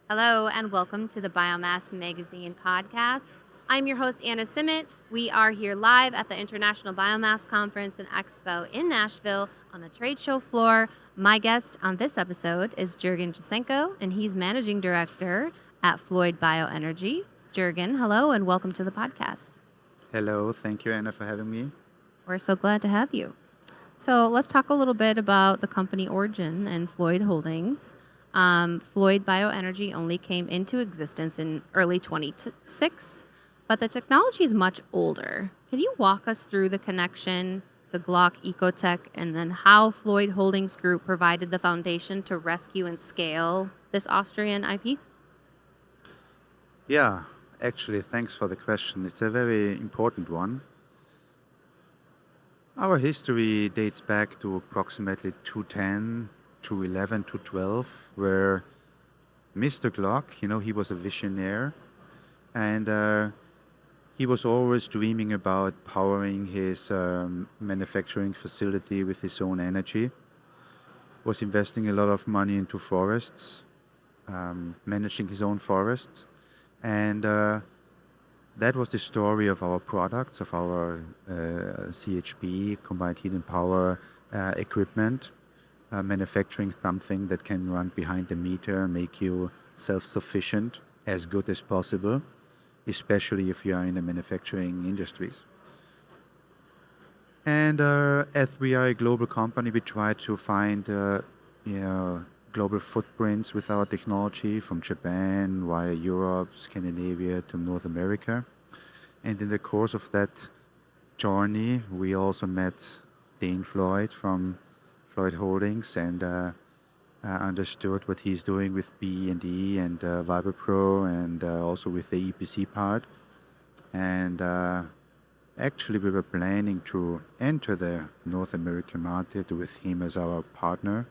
Hello, and welcome to the Biomass Magazine podcast. I'm your host, Anna Simet. We are here live at the International Biomass Conference and Expo in Nashville on the trade show floor. My guest on this episode is Jurgen Jesenko, and he's managing director at FLOYD BioEnergy. Jurgen, hello, and welcome to the podcast. Hello, thank you, Anna, for having me. We're so glad to have you. So let's talk a little bit about the company origin and FLOYD Holdings. FLOYD BioEnergy only came into existence in early 26, but the technology is much older. Can you walk us through the connection to Glock Ecotech and then how FLOYD Holdings Group provided the foundation to rescue and scale this Austrian IP? Yeah, actually, thanks for the question. It's a very important one. Our history dates back to approximately 2010, 2011, 2012, where Mr. Glock, he was a visionary, and he was always dreaming about powering his manufacturing facility with his own energy, was investing a lot of money into forests, managing his own forests, and that was the story of our products, of our CHP, combined heat and power equipment, manufacturing something that can run behind the meter, make you self-sufficient as good as possible, especially if you are in the manufacturing industries. And as we are a global company, we try to find global footprints with our technology from Japan via Europe, Scandinavia to North America. And in the course of that journey, we also met Dane Floyd from FLOYD Holdings and understood what he's doing with BE&E and ViberPro and also with the EPC part. And actually, we were planning to enter the North American market with him as our partner.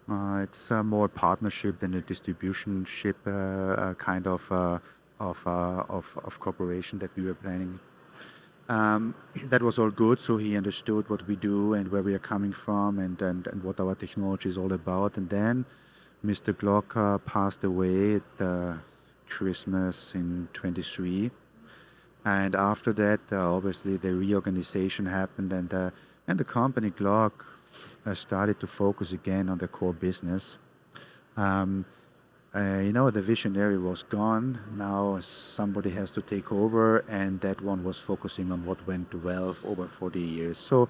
It's more partnership than a distributionship kind of cooperation that we were planning. That was all good, so he understood what we do and where we are coming from and what our technology is all about. And then Mr. Glock passed away at Christmas in 23. And after that, obviously, the reorganization happened and the company Glock started to focus again on the core business. The visionary was gone. Now somebody has to take over, and that one was focusing on what went well for over 40 years. So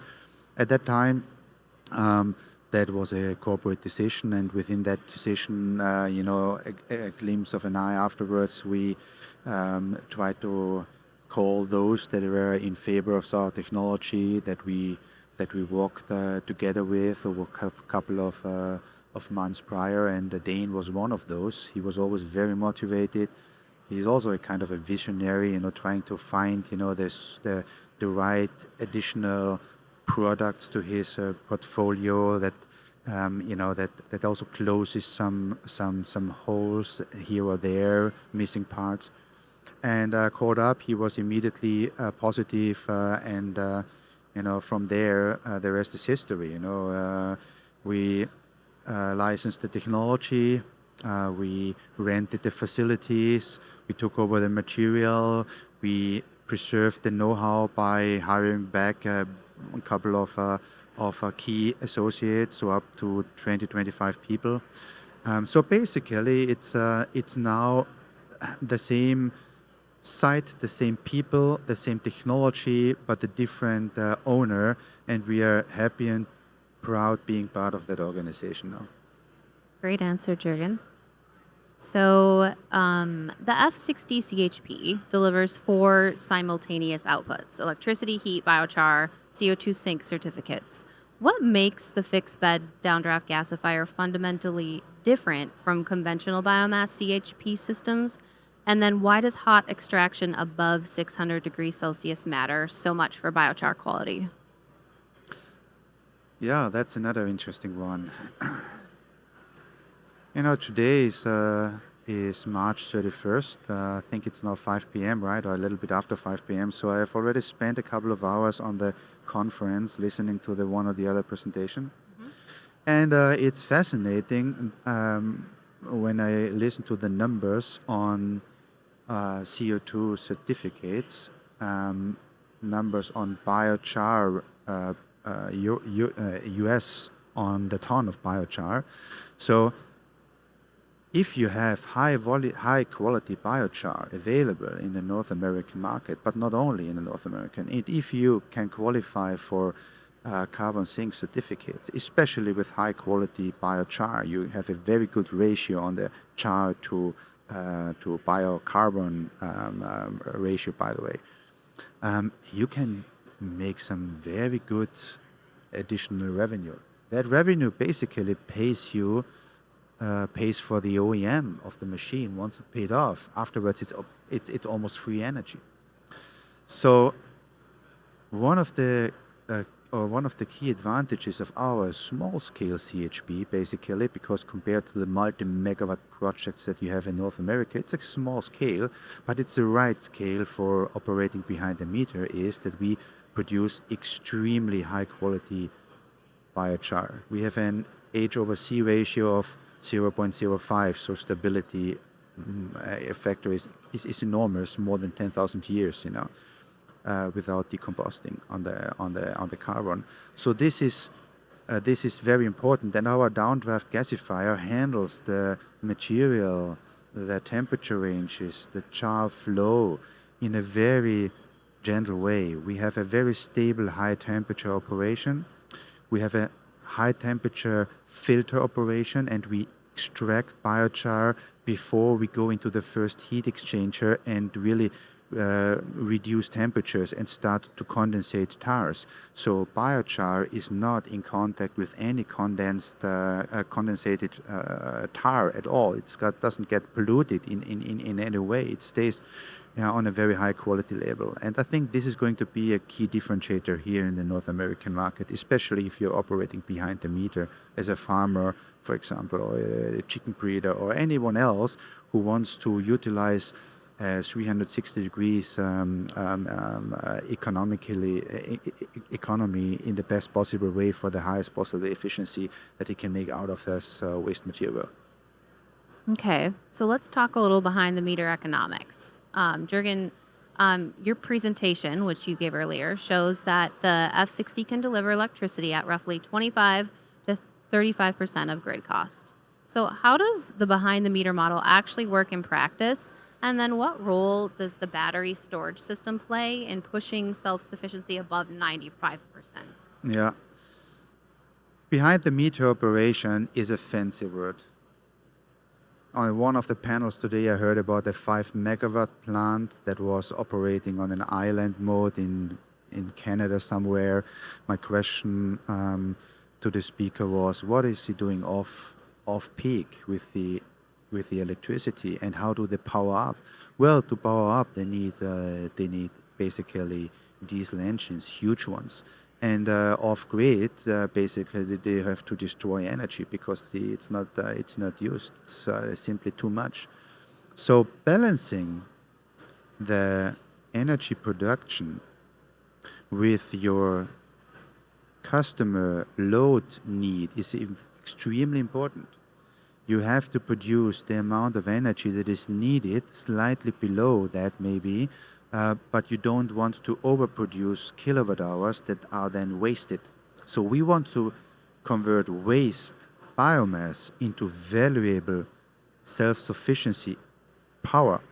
at that time, that was a corporate decision, and within that decision, a glimpse of an eye afterwards, we tried to call those that were in favor of our technology that we worked together with over a couple of months prior, and Dane was one of those. He was always very motivated. He's also a kind of a visionary, trying to find, the right additional products to his portfolio that, that also closes some holes here or there, missing parts. And caught up, he was immediately positive, and from there, the rest is history. We licensed the technology, we rented the facilities, we took over the material, we preserved the know-how by hiring back a couple of key associates, so up to 20-25 people. So basically, it's now the same site, the same people, the same technology, but a different owner, and we are happy and proud being part of that organization now. Great answer, Jurgen. So the F60 CHP delivers 4 simultaneous outputs: electricity, heat, biochar, CO2 sink certificates. What makes the fixed bed downdraft gasifier fundamentally different from conventional biomass CHP systems? And then why does hot extraction above 600 degrees Celsius matter so much for biochar quality? Yeah, that's another interesting one. Today is March 31st. I think it's now 5 p.m., right? Or a little bit after 5 p.m. So I've already spent a couple of hours on the conference listening to the one or the other presentation. And it's fascinating. when I listen to the numbers on CO2 certificates, numbers on biochar, US on the ton of biochar. So if you have high quality biochar available in the North American market, but not only in the North American, if you can qualify for carbon sink certificates, especially with high quality biochar, you have a very good ratio on the char to biocarbon ratio, by the way. You can make some very good additional revenue. That revenue basically pays for the OEM of the machine. Once it's paid off, afterwards it's almost free energy. So one of the key advantages of our small-scale CHP, basically, because compared to the multi-megawatt projects that you have in North America, it's a small scale, but it's the right scale for operating behind the meter, is that we produce extremely high-quality biochar. We have an H/C ratio of 0.05, so stability factor is enormous, more than 10,000 years, without decomposing on the carbon. So this is very important. And our downdraft gasifier handles the material, the temperature ranges, the char flow in a very gentle way. We have a very stable high temperature operation. We have a high temperature filter operation, and we extract biochar before we go into the first heat exchanger and really reduce temperatures and start to condensate tars. So biochar is not in contact with any condensated tar at all. Doesn't get polluted in any way. It stays on a very high quality level. And I think this is going to be a key differentiator here in the North American market, especially if you're operating behind the meter as a farmer, for example, or a chicken breeder, or anyone else who wants to utilize 360 degrees economy in the best possible way for the highest possible efficiency that he can make out of this waste material. Okay, so let's talk a little behind the meter economics. Jurgen, your presentation, which you gave earlier, shows that the F60 can deliver electricity at roughly 25 to 35% of grid cost. So how does the behind the meter model actually work in practice? And then what role does the battery storage system play in pushing self-sufficiency above 95%? Yeah. Behind the meter operation is a fancy word. On one of the panels today, I heard about a 5 megawatt plant that was operating on an island mode in Canada somewhere. My question to the speaker was, what is he doing off peak with the electricity, and how do they power up? Well, to power up, they need basically diesel engines, huge ones. And off grid, basically they have to destroy energy because it's not used. It's simply too much. So balancing the energy production with your customer load need is extremely important. You have to produce the amount of energy that is needed, slightly below that maybe, but you don't want to overproduce kilowatt hours that are then wasted. So we want to convert waste biomass into valuable self-sufficiency power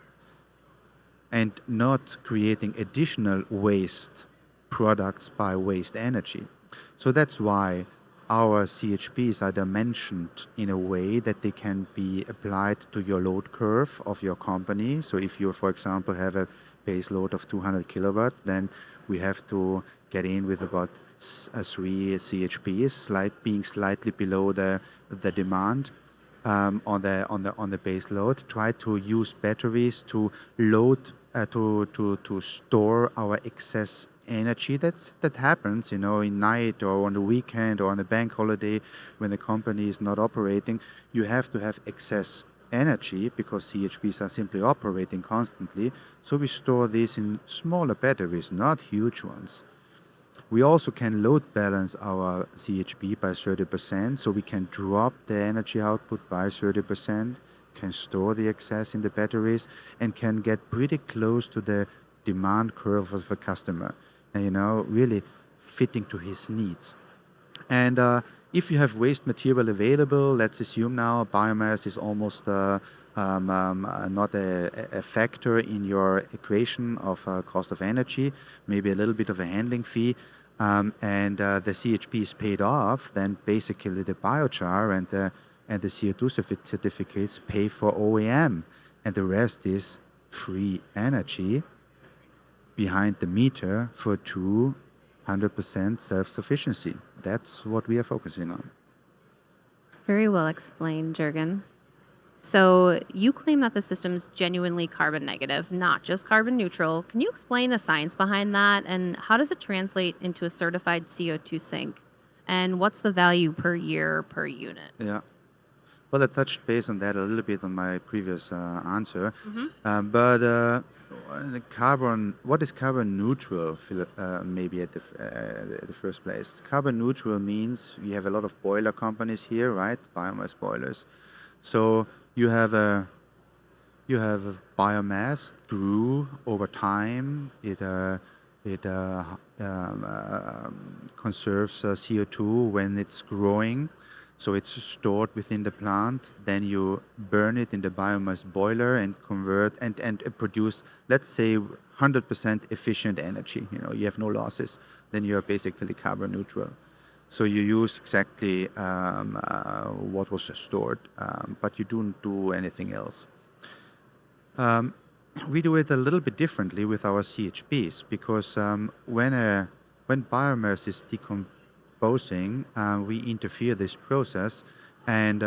and not creating additional waste products by waste energy. So that's why our CHPs are dimensioned in a way that they can be applied to your load curve of your company. So if you, for example, have a base load of 200 kilowatt, then we have to get in with about 3 CHPs, being slightly below the demand on the base load. Try to use batteries to load to store our excess energy that happens, in night or on the weekend or on a bank holiday when the company is not operating. You have to have excess energy because CHPs are simply operating constantly. So we store these in smaller batteries, not huge ones. We also can load balance our CHP by 30%, so we can drop the energy output by 30%. can store the excess in the batteries, and can get pretty close to the demand curve of the customer, and, really fitting to his needs. And if you have waste material available, let's assume now biomass is almost not a factor in your equation of cost of energy, maybe a little bit of a handling fee, and the CHP is paid off, then basically the biochar and the CO2 certificates pay for OEM, and the rest is free energy behind the meter for 200% self-sufficiency. That's what we are focusing on. Very well explained, Jurgen. So you claim that the system's genuinely carbon negative, not just carbon neutral. Can you explain the science behind that, and how does it translate into a certified CO2 sink? And what's the value per year per unit? Yeah. Well, I touched base on that a little bit on my previous answer. But what is carbon neutral? Maybe at the first place. Carbon neutral means we have a lot of boiler companies here, right? Biomass boilers. So you have a biomass grew over time. It conserves CO2 when it's growing. So it's stored within the plant. Then you burn it in the biomass boiler and convert and produce, let's say, 100% efficient energy. You have no losses. Then you are basically carbon neutral. So you use exactly what was stored, but you don't do anything else. We do it a little bit differently with our CHPs, because when biomass is decomposing, we interfere this process, and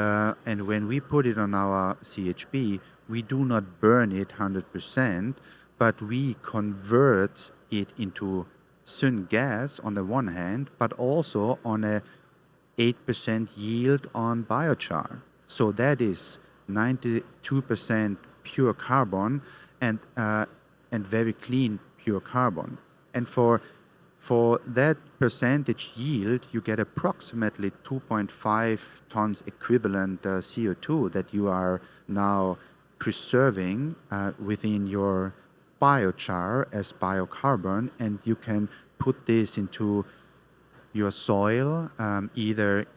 when we put it on our CHP, we do not burn it 100%, but we convert it into syngas on the one hand, but also on a 8% yield on biochar. So that is 92% pure carbon and very clean pure carbon. And for that percentage yield, you get approximately 2.5 tons equivalent CO2 that you are now preserving within your biochar as biocarbon, and you can put this into your soil, either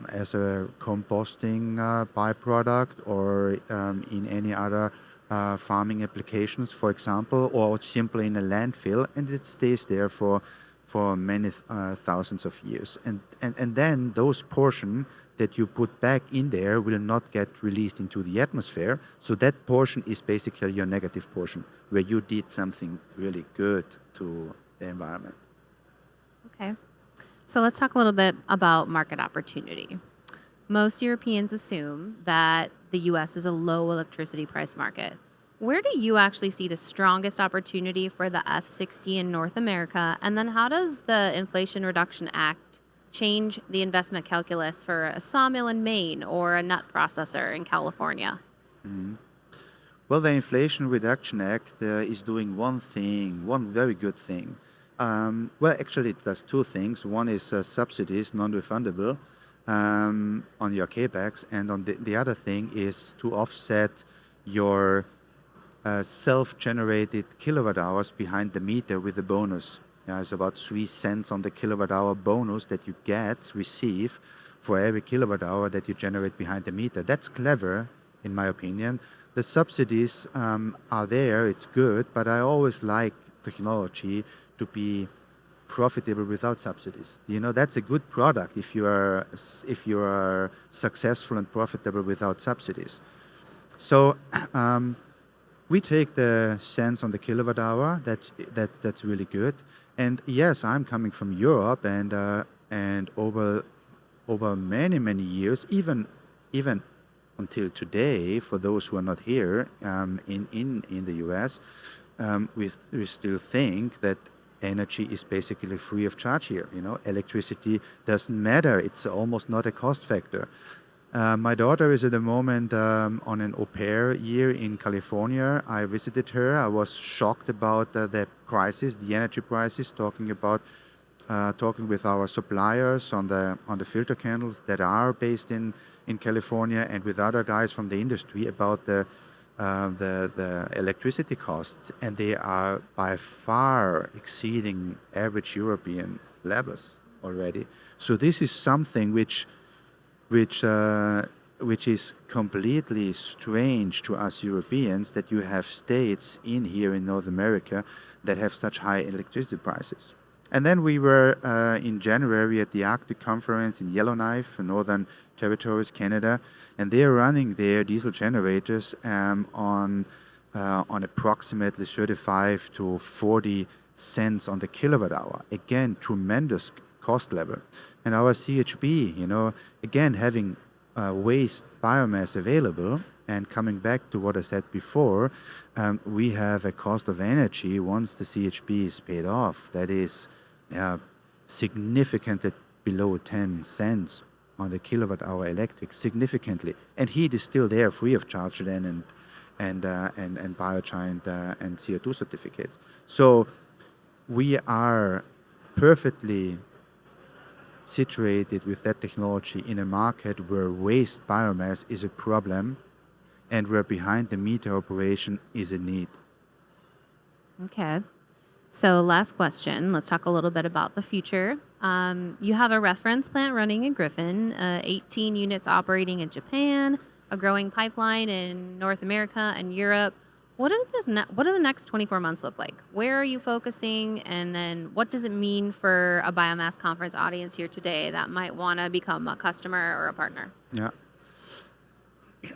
as a composting byproduct or in any other farming applications, for example, or simply in a landfill, and it stays there for many thousands of years. And then those portion that you put back in there will not get released into the atmosphere. So that portion is basically your negative portion, where you did something really good to the environment. Okay. So let's talk a little bit about market opportunity. Most Europeans assume that the US is a low electricity price market. Where do you actually see the strongest opportunity for the F60 in North America? And then how does the Inflation Reduction Act change the investment calculus for a sawmill in Maine or a nut processor in California? Well, the Inflation Reduction Act is doing one very good thing. Well, actually, it does two things. One is subsidies, non-refundable, on your CapEx, and on the other thing is to offset your self-generated kilowatt hours behind the meter with a bonus. It's about 3 cents on the kilowatt hour bonus that you receive for every kilowatt hour that you generate behind the meter. That's clever, in my opinion. The subsidies are there, it's good, but I always like technology to be profitable without subsidies. That's a good product if you are successful and profitable without subsidies. So we take the cents on the kilowatt hour. That's really good. And yes, I'm coming from Europe, and over many years, even until today, for those who are not here in the US, we still think that energy is basically free of charge here. Electricity doesn't matter. It's almost not a cost factor. My daughter is at the moment on an au pair year in California. I visited her. I was shocked about the prices, the energy prices, talking about talking with our suppliers on the filter candles that are based in California, and with other guys from the industry about the electricity costs, and they are by far exceeding average European levels already. So this is something which which is completely strange to us Europeans, that you have states in here in North America that have such high electricity prices. And then we were in January at the Arctic Conference in Yellowknife, Northern Territories, Canada, and they are running their diesel generators on approximately 35 to 40 cents on the kilowatt hour. Again, tremendous cost level. And our CHP, again, having waste biomass available, and coming back to what I said before, we have a cost of energy once the CHP is paid off that is significantly below 10 cents on the kilowatt hour electric, significantly. And heat is still there, free of charge then, and biochar and CO2 certificates. So we are perfectly situated with that technology in a market where waste biomass is a problem and where behind the meter operation is a need. Okay. So, last question. Let's talk a little bit about the future. You have a reference plant running in Griffin, 18 units operating in Japan, a growing pipeline in North America and Europe. What do the next 24 months look like? Where are you focusing? And then what does it mean for a biomass conference audience here today that might want to become a customer or a partner? Yeah.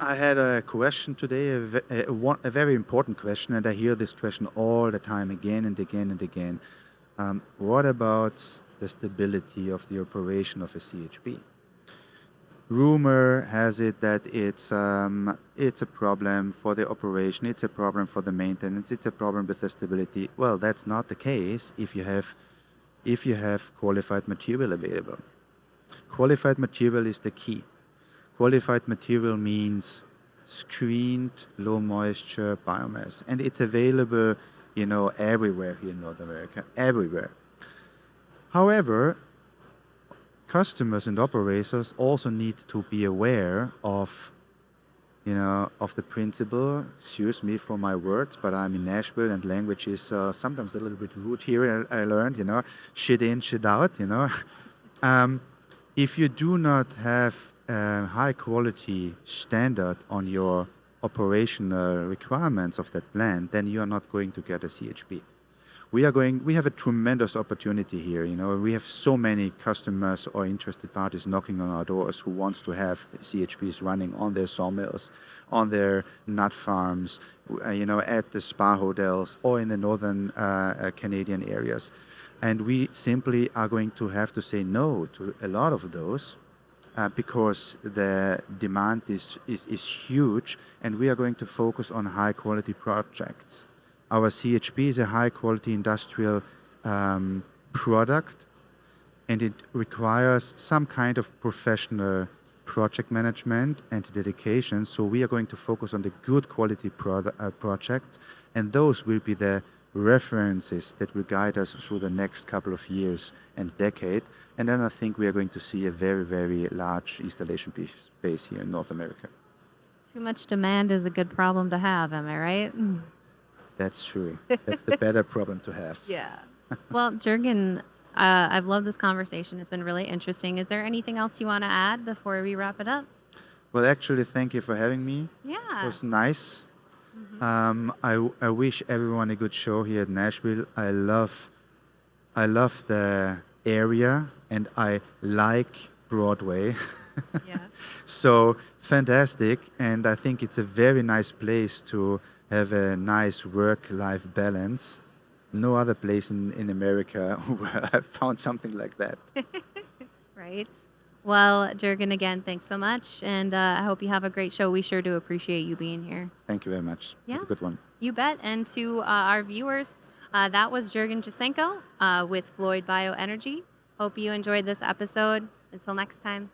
I had a question today, a very important question, and I hear this question all the time, again and again and again. What about the stability of the operation of a CHP? Rumor has it that it's a problem for the operation, it's a problem for the maintenance, it's a problem with the stability. Well, that's not the case if you have qualified material available. Qualified material is the key. Qualified material means screened, low moisture biomass, and it's available, everywhere here in North America, everywhere. However, customers and operators also need to be aware of the principle. Excuse me for my words, but I'm in Nashville and language is sometimes a little bit rude here. I learned, shit in, shit out. If you do not have a high quality standard on your operational requirements of that plant, then you are not going to get a CHP. We have a tremendous opportunity here. We have so many customers or interested parties knocking on our doors who wants to have CHPs running on their sawmills, on their nut farms, at the spa hotels or in the northern Canadian areas. And we simply are going to have to say no to a lot of those because the demand is huge, and we are going to focus on high quality projects. Our CHP is a high quality industrial product, and it requires some kind of professional project management and dedication. So we are going to focus on the good quality projects, and those will be the references that will guide us through the next couple of years and decade. And then I think we are going to see a very, very large installation base here in North America. Too much demand is a good problem to have, am I right? That's true. That's the better problem to have. Yeah. Well, Jurgen, I've loved this conversation. It's been really interesting. Is there anything else you want to add before we wrap it up? Well, actually, thank you for having me. Yeah. It was nice. I wish everyone a good show here at Nashville. I love the area, and I like Broadway. Yeah. So fantastic, and I think it's a very nice place to have a nice work-life balance. No other place in America where I found something like that. Right. Well, Jurgen, again, thanks so much. And I hope you have a great show. We sure do appreciate you being here. Thank you very much. Yeah. Have a good one. You bet. And to our viewers, that was Jurgen Jesenko with FLOYD BioEnergy. Hope you enjoyed this episode. Until next time.